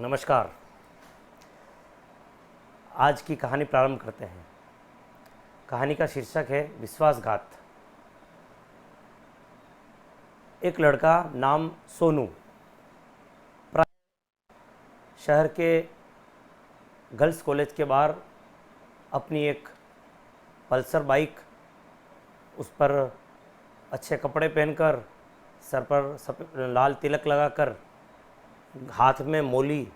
नमस्कार। आज की कहानी प्रारंभ करते हैं। कहानी का शीर्षक है विश्वासघात। एक लड़का नाम सोनू शहर के गर्ल्स कॉलेज के बाहर अपनी एक पल्सर बाइक, उस पर अच्छे कपड़े पहनकर, सर पर लाल तिलक लगाकर, हाथ में मोली,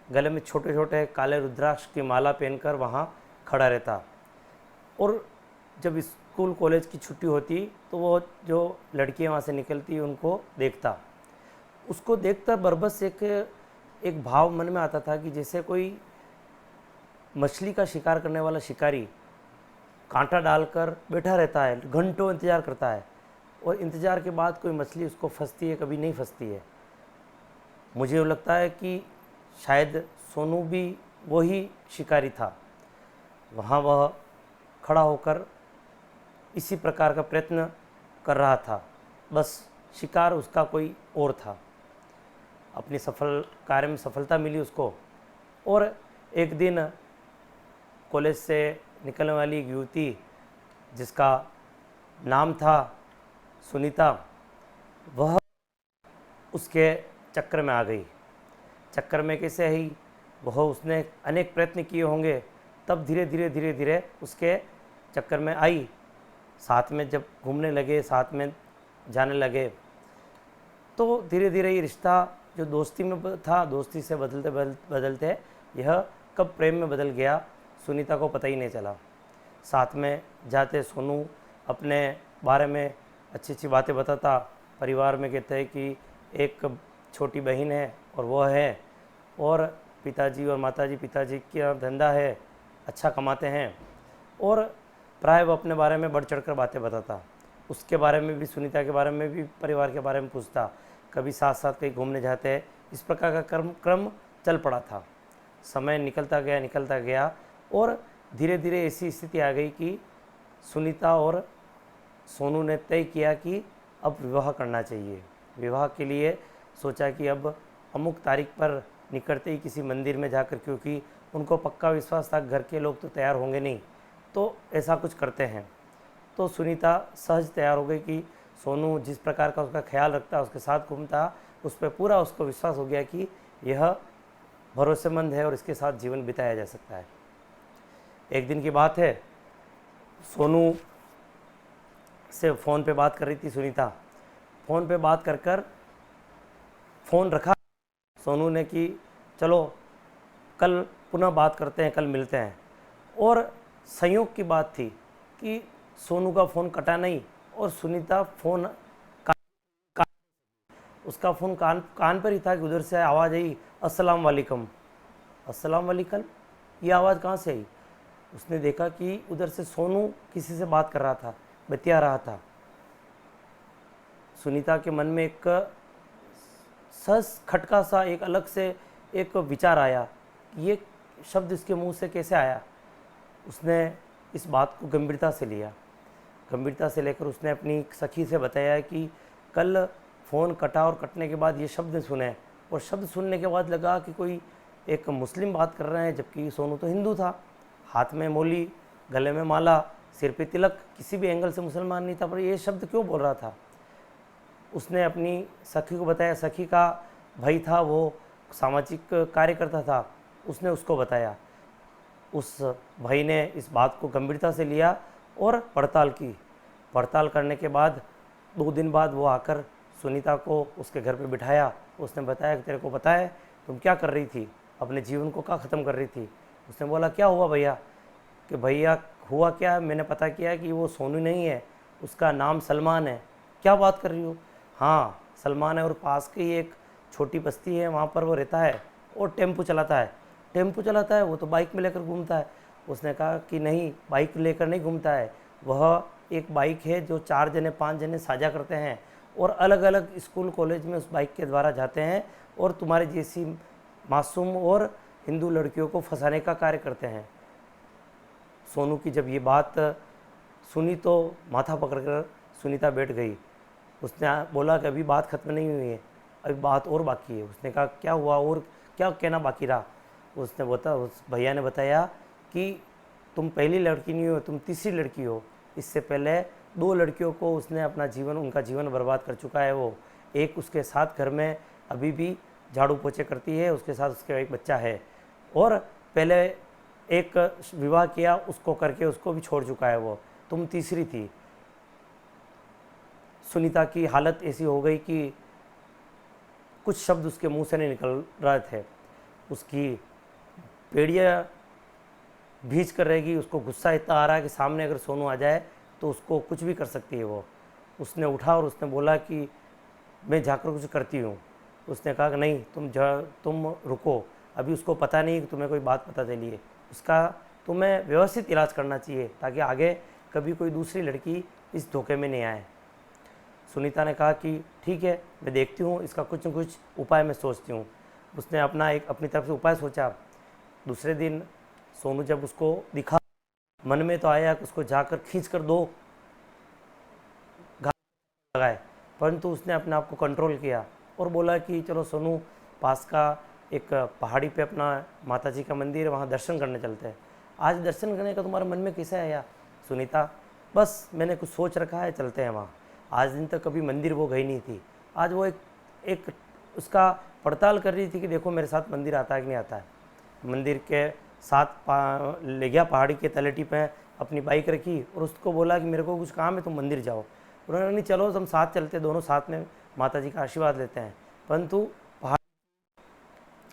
गले में छोटे छोटे काले रुद्राक्ष की माला पहनकर वहाँ खड़ा रहता। और जब स्कूल कॉलेज की छुट्टी होती तो वो जो लड़कियाँ वहाँ से निकलती उनको देखता। उसको देखकर बरबस एक भाव मन में आता था कि जैसे कोई मछली का शिकार करने वाला शिकारी कांटा डालकर बैठा रहता है, घंटों इंतज़ार करता है और इंतज़ार के बाद कोई मछली उसको फंसती है, कभी नहीं फंसती है। मुझे लगता है कि शायद सोनू भी वही शिकारी था। वहाँ वह खड़ा होकर इसी प्रकार का प्रयत्न कर रहा था, बस शिकार उसका कोई और था। अपनी कार्य में सफलता मिली उसको। और एक दिन कॉलेज से निकलने वाली एक युवती जिसका नाम था सुनीता, वह उसके चक्कर में आ गई। चक्कर में कैसे आई, वह उसने अनेक प्रयत्न किए होंगे, तब धीरे धीरे उसके चक्कर में आई। साथ में जब घूमने लगे, साथ में जाने लगे, तो धीरे धीरे ये रिश्ता जो दोस्ती में था, दोस्ती से बदलते बदलते यह कब प्रेम में बदल गया, सुनीता को पता ही नहीं चला। साथ में जाते सोनू अपने बारे में अच्छी अच्छी बातें बताता। परिवार में कहते हैं कि एक छोटी बहन है और वह है, और पिताजी और माताजी, पिताजी का धंधा है, अच्छा कमाते हैं। और प्राय वो अपने बारे में बढ़ चढ़ कर बातें बताता। उसके बारे में भी, सुनीता के बारे में भी, परिवार के बारे में पूछता। कभी साथ साथ कहीं घूमने जाते हैं। इस प्रकार का क्रम चल पड़ा था। समय निकलता गया और धीरे धीरे ऐसी स्थिति आ गई कि सुनीता और सोनू ने तय किया कि अब विवाह करना चाहिए। विवाह के लिए सोचा कि अब अमुक तारीख पर निकलते ही किसी मंदिर में जाकर, क्योंकि उनको पक्का विश्वास था घर के लोग तो तैयार होंगे नहीं, तो ऐसा कुछ करते हैं। तो सुनीता सहज तैयार हो गई कि सोनू जिस प्रकार का उसका ख्याल रखता, उसके साथ घूमता, उस पर पूरा उसको विश्वास हो गया कि यह भरोसेमंद है और इसके साथ जीवन बिताया जा सकता है। एक दिन की बात है, सोनू से फ़ोन पे बात कर रही थी सुनीता। फ़ोन पे बात कर फ़ोन रखा सोनू ने कि चलो कल पुनः बात करते हैं, कल मिलते हैं। और संयोग की बात थी कि सोनू का फ़ोन कटा नहीं और सुनीता फ़ोन उसका फ़ोन कान पर ही था कि उधर से आवाज़ आई, अस्सलाम वालेकुम। अस्सलाम वालेकुम, ये आवाज़ कहाँ से आई? उसने देखा कि उधर से सोनू किसी से बात कर रहा था, बतिया रहा था। सुनीता के मन में एक सहज खटका सा, एक अलग से एक विचार आया कि ये शब्द इसके मुंह से कैसे आया। उसने इस बात को गंभीरता से लिया। गंभीरता से लेकर उसने अपनी सखी से बताया कि कल फ़ोन कटा और कटने के बाद ये शब्द सुने, और शब्द सुनने के बाद लगा कि कोई एक मुस्लिम बात कर रहे हैं, जबकि सोनू तो हिंदू था। हाथ में मोली, गले में माला, सिर पे तिलक, किसी भी एंगल से मुसलमान नहीं था, पर ये शब्द क्यों बोल रहा था। उसने अपनी सखी को बताया। सखी का भाई था, वो सामाजिक कार्यकर्ता था, उसने उसको बताया। उस भाई ने इस बात को गंभीरता से लिया और पड़ताल की। पड़ताल करने के बाद 2 दिन बाद वो आकर सुनीता को उसके घर पे बिठाया। उसने बताया कि तेरे को पता है तुम क्या कर रही थी, अपने जीवन को क्या ख़त्म कर रही थी। उसने बोला क्या हुआ भैया? कि भैया हुआ क्या, मैंने पता किया कि वो सोनू नहीं है, उसका नाम सलमान है। क्या बात कर रही हो? हाँ सलमान है, और पास की एक छोटी बस्ती है, वहाँ पर वो रहता है और टेम्पो चलाता है। टेम्पो चलाता है, वो तो बाइक में लेकर घूमता है। उसने कहा कि नहीं, बाइक लेकर नहीं घूमता है, वह एक बाइक है जो 4 जने 5 जने साझा करते हैं और अलग अलग स्कूल कॉलेज में उस बाइक के द्वारा जाते हैं और तुम्हारे जैसी मासूम और हिंदू लड़कियों को फंसाने का कार्य करते हैं। सोनू की जब ये बात सुनी तो माथा पकड़कर सुनीता बैठ गई। उसने बोला कि अभी बात ख़त्म नहीं हुई है, अभी बात और बाकी है। उसने कहा क्या हुआ और क्या कहना बाकी रहा? उस भैया ने बताया कि तुम पहली लड़की नहीं हो, तुम तीसरी लड़की हो। इससे पहले 2 लड़कियों को उसने उनका जीवन बर्बाद कर चुका है वो। एक उसके साथ घर में अभी भी झाड़ू पोछे करती है, उसके साथ उसका एक बच्चा है, और पहले एक विवाह किया उसको करके उसको भी छोड़ चुका है वो। तुम तीसरी थी। सुनीता की हालत ऐसी हो गई कि कुछ शब्द उसके मुंह से नहीं निकल रहे थे। उसकी पेड़ियाँ भींच कर रहेगी। उसको गुस्सा इतना आ रहा है कि सामने अगर सोनू आ जाए तो उसको कुछ भी कर सकती है वो। उसने उठा और उसने बोला कि मैं जाकर कुछ करती हूँ। उसने कहा कि नहीं, तुम रुको, अभी उसको पता नहीं कि तुम्हें कोई बात पता चली है। उसका तुम्हें व्यवस्थित इलाज करना चाहिए ताकि आगे कभी कोई दूसरी लड़की इस धोखे में नहीं आए। सुनीता ने कहा कि ठीक है, मैं देखती हूँ, इसका कुछ न कुछ उपाय मैं सोचती हूँ। उसने अपनी तरफ से उपाय सोचा। दूसरे दिन सोनू जब उसको दिखा, मन में तो आया कि उसको जाकर खींच कर 2 घात लगाए, परंतु उसने अपने आप को कंट्रोल किया और बोला कि चलो सोनू, पास का एक पहाड़ी पे अपना माता जी का मंदिर है, वहाँ दर्शन करने चलते हैं। आज दर्शन करने का तुम्हारे मन में कैसे आया? सुनीता, बस मैंने कुछ सोच रखा है, चलते हैं वहाँ। आज दिन तक कभी मंदिर वो गई नहीं थी। आज वो एक उसका पड़ताल कर रही थी कि देखो मेरे साथ मंदिर आता है कि नहीं आता है। मंदिर के साथ ले गया, पहाड़ी के तलेटी पे अपनी बाइक रखी और उसको बोला कि मेरे को कुछ काम है, तुम मंदिर जाओ। उन्होंने नहीं, चलो हम साथ चलते, दोनों साथ में माता जी का आशीर्वाद लेते हैं। परंतु पहाड़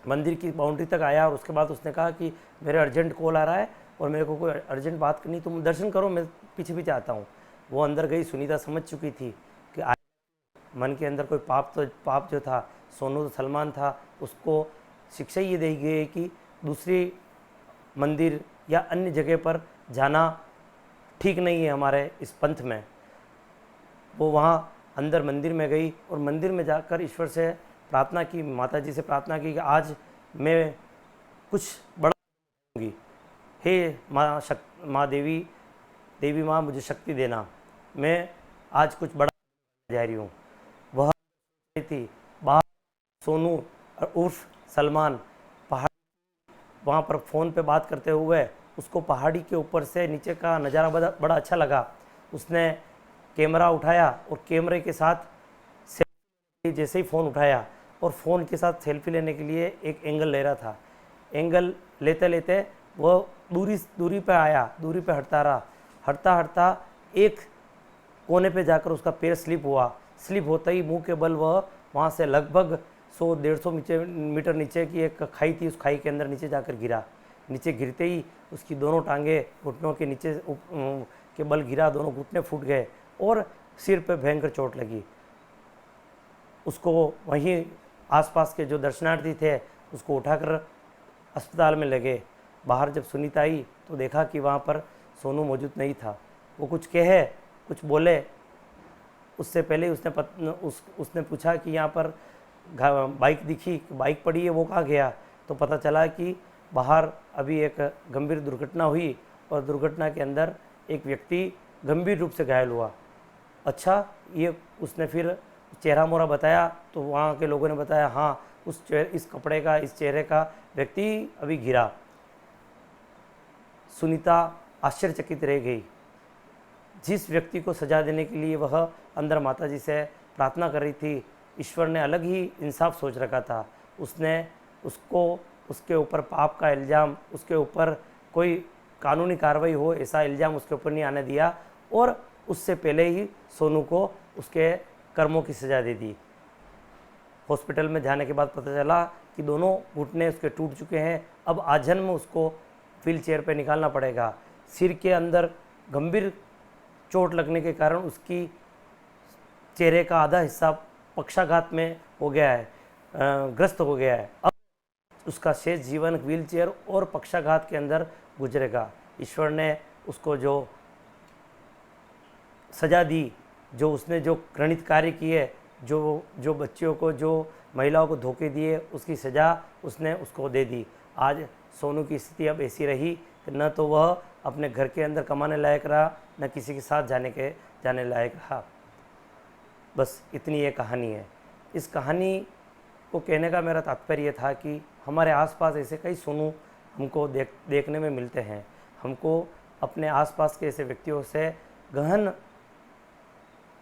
मंदिर की बाउंड्री तक आया और उसके बाद उसने कहा कि मेरे अर्जेंट कॉल आ रहा है और मेरे को कोई अर्जेंट बात करनी, तुम दर्शन करो, मैं पीछे पीछे आता हूँ। वो अंदर गई। सुनीता समझ चुकी थी कि मन के अंदर कोई पाप जो था, सोनू तो सलमान था, उसको शिक्षा ये दी गई कि दूसरी मंदिर या अन्य जगह पर जाना ठीक नहीं है हमारे इस पंथ में। वो वहाँ अंदर मंदिर में गई और मंदिर में जाकर ईश्वर से प्रार्थना की, माता जी से प्रार्थना की कि आज मैं कुछ बड़ा होंगी। हे माँ देवी माँ, मुझे शक्ति देना, मैं आज कुछ बड़ा जा रही हूँ। वह थी बाहर सोनू उर्फ सलमान पहाड़, वहाँ पर फ़ोन पे बात करते हुए उसको पहाड़ी के ऊपर से नीचे का नज़ारा बड़ा अच्छा लगा। उसने कैमरा उठाया और कैमरे के साथ सेल्फी, जैसे ही फ़ोन उठाया और फ़ोन के साथ सेल्फी लेने के लिए एक एंगल ले रहा था। एंगल लेते लेते वह दूरी पे आया, दूरी पे हटता हटता एक कोने पे जाकर उसका पैर स्लिप हुआ। स्लिप होता ही मुंह के बल वह वहाँ से लगभग 100-150 मीटर नीचे की एक खाई थी, उस खाई के अंदर नीचे जाकर गिरा। नीचे गिरते ही उसकी दोनों टांगे घुटनों के नीचे के बल गिरा, दोनों घुटने फूट गए और सिर पे भयंकर चोट लगी। उसको वहीं आसपास के जो दर्शनार्थी थे उसको उठाकर अस्पताल में ले गए। बाहर जब सुनीता आई तो देखा कि वहाँ पर सोनू मौजूद नहीं था। वो कुछ बोले उससे पहले उसने पूछा कि यहाँ पर बाइक दिखी, बाइक पड़ी है, वो कहाँ गया? तो पता चला कि बाहर अभी एक गंभीर दुर्घटना हुई और दुर्घटना के अंदर एक व्यक्ति गंभीर रूप से घायल हुआ। अच्छा, ये उसने फिर चेहरा मोहरा बताया तो वहाँ के लोगों ने बताया हाँ, इस चेहरे का व्यक्ति अभी गिरा। सुनीता आश्चर्यचकित रह गई। जिस व्यक्ति को सजा देने के लिए वह अंदर माता जी से प्रार्थना कर रही थी, ईश्वर ने अलग ही इंसाफ सोच रखा था। उसने उसके ऊपर पाप का इल्ज़ाम, उसके ऊपर कोई कानूनी कार्रवाई हो ऐसा इल्ज़ाम उसके ऊपर नहीं आने दिया और उससे पहले ही सोनू को उसके कर्मों की सज़ा दे दी। हॉस्पिटल में जाने के बाद पता चला कि दोनों घुटने उसके टूट चुके हैं। अब आजन्म उसको व्हील चेयर पर निकालना पड़ेगा। सिर के अंदर गंभीर चोट लगने के कारण उसकी चेहरे का आधा हिस्सा पक्षाघात में हो गया है, ग्रस्त हो गया है। अब उसका शेष जीवन व्हील चेयर और पक्षाघात के अंदर गुजरेगा। ईश्वर ने उसको जो सज़ा दी, जो उसने जो घृणित कार्य किए, जो बच्चियों को, जो महिलाओं को धोखे दिए, उसकी सज़ा उसने उसको दे दी। आज सोनू की स्थिति अब ऐसी रही कि न तो वह अपने घर के अंदर कमाने लायक रहा, न किसी के साथ जाने लायक रहा। बस इतनी ये कहानी है। इस कहानी को कहने का मेरा तात्पर्य ये था कि हमारे आसपास ऐसे कई सोनू हमको देखने में मिलते हैं। हमको अपने आसपास के ऐसे व्यक्तियों से गहन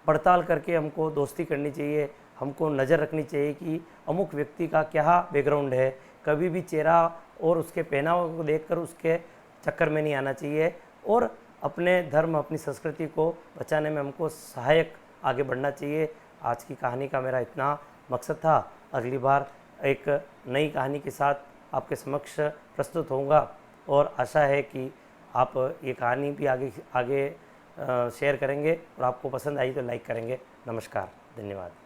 पड़ताल करके हमको दोस्ती करनी चाहिए। हमको नज़र रखनी चाहिए कि अमुक व्यक्ति का क्या बैकग्राउंड है। कभी भी चेहरा और उसके पहनावे को देखकर उसके चक्कर में नहीं आना चाहिए और अपने धर्म, अपनी संस्कृति को बचाने में हमको सहायक आगे बढ़ना चाहिए। आज की कहानी का मेरा इतना मकसद था। अगली बार एक नई कहानी के साथ आपके समक्ष प्रस्तुत होऊंगा और आशा है कि आप ये कहानी भी आगे शेयर करेंगे और आपको पसंद आई तो लाइक करेंगे। नमस्कार, धन्यवाद।